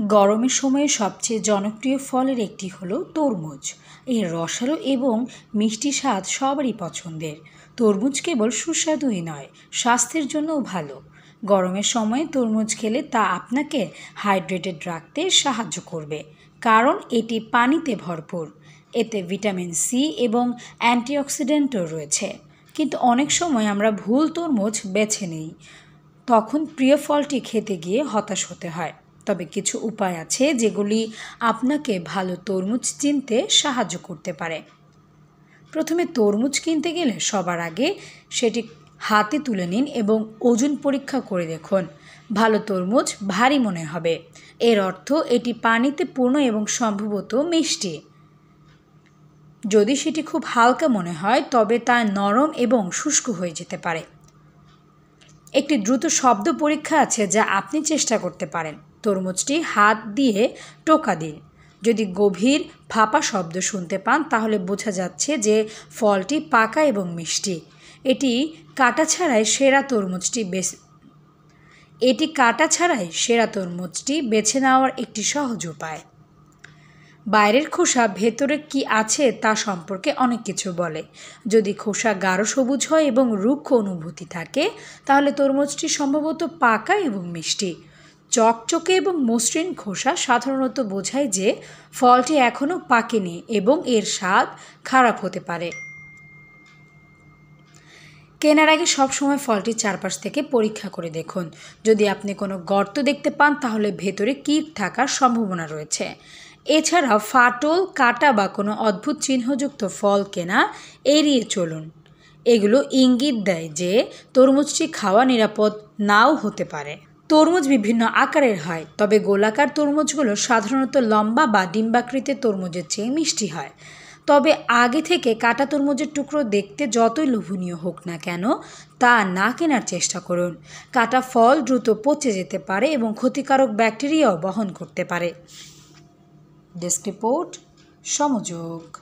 গরমের সময়ে সবচেয়ে জনপ্রিয় ফলের একটি হলো তরমুজ। এর রসালো এবং মিষ্টি স্বাদ সবারই পছন্দের। তরমুজ কেবল সুস্বাদুই নয়, স্বাস্থ্যের জন্যও ভালো। গরমের সময়ে তরমুজ খেলে তা আপনাকে হাইড্রেটেড রাখতে সাহায্য করবে, কারণ এটি পানিতে ভরপুর। এতে ভিটামিন সি এবং অ্যান্টিঅক্সিডেন্টও রয়েছে। কিন্তু অনেক সময় আমরা ভুল তরমুজ বেছে নিই, তখন প্রিয় ফলটি খেতে গিয়ে হতাশ হতে হয়। তবে কিছু উপায় আছে যেগুলি আপনাকে ভালো তরমুজ চিনতে সাহায্য করতে পারে। প্রথমে তরমুজ কিনতে গেলে সবার আগে সেটি হাতে তুলে নিন এবং ওজন পরীক্ষা করে দেখুন। ভালো তরমুজ ভারী মনে হবে, এর অর্থ এটি পানিতে পূর্ণ এবং সম্ভবত মিষ্টি। যদি সেটি খুব হালকা মনে হয় তবে তা নরম এবং শুষ্ক হয়ে যেতে পারে। একটি দ্রুত শব্দ পরীক্ষা আছে যা আপনি চেষ্টা করতে পারেন। তরমুজটি হাত দিয়ে টোকা দিন। যদি গভীর ফাঁপা শব্দ শুনতে পান তাহলে বোঝা যাচ্ছে যে ফলটি পাকা এবং মিষ্টি। এটি কাটা ছাড়াই সেরা তরমুজটি বেছে নেওয়ার একটি সহজ উপায়। বাইরের খোসা ভেতরে কি আছে তা সম্পর্কে অনেক কিছু বলে। যদি খোসা গাঢ় সবুজ হয় এবং রুক্ষ অনুভূতি থাকে তাহলে তরমুজটি সম্ভবত পাকা এবং মিষ্টি। চকচকে এবং মসৃণ খোসা সাধারণত বোঝায় যে ফলটি এখনও পাকেনি এবং এর স্বাদ খারাপ হতে পারে। কেনার আগে সবসময় ফলটির চারপাশ থেকে পরীক্ষা করে দেখুন। যদি আপনি কোনো গর্ত দেখতে পান তাহলে ভেতরে কীট থাকার সম্ভাবনা রয়েছে। এছাড়াও ফাটল, কাটা বা কোনো অদ্ভুত চিহ্নযুক্ত ফল কেনা এড়িয়ে চলুন। এগুলো ইঙ্গিত দেয় যে তরমুজটি খাওয়া নিরাপদ নাও হতে পারে। তরমুজ বিভিন্ন আকারের হয়, তবে গোলাকার তরমুজগুলো সাধারণত লম্বা বা ডিম্বাকৃতির তরমুজের চেয়ে মিষ্টি হয়। তবে আগে থেকে কাটা তরমুজের টুকরো দেখতে যতই লোভনীয় হোক না কেন, তা না কেনার চেষ্টা করুন। কাটা ফল দ্রুত পচে যেতে পারে এবং ক্ষতিকারক ব্যাকটেরিয়াও বহন করতে পারে। Desk report, সমযোগ।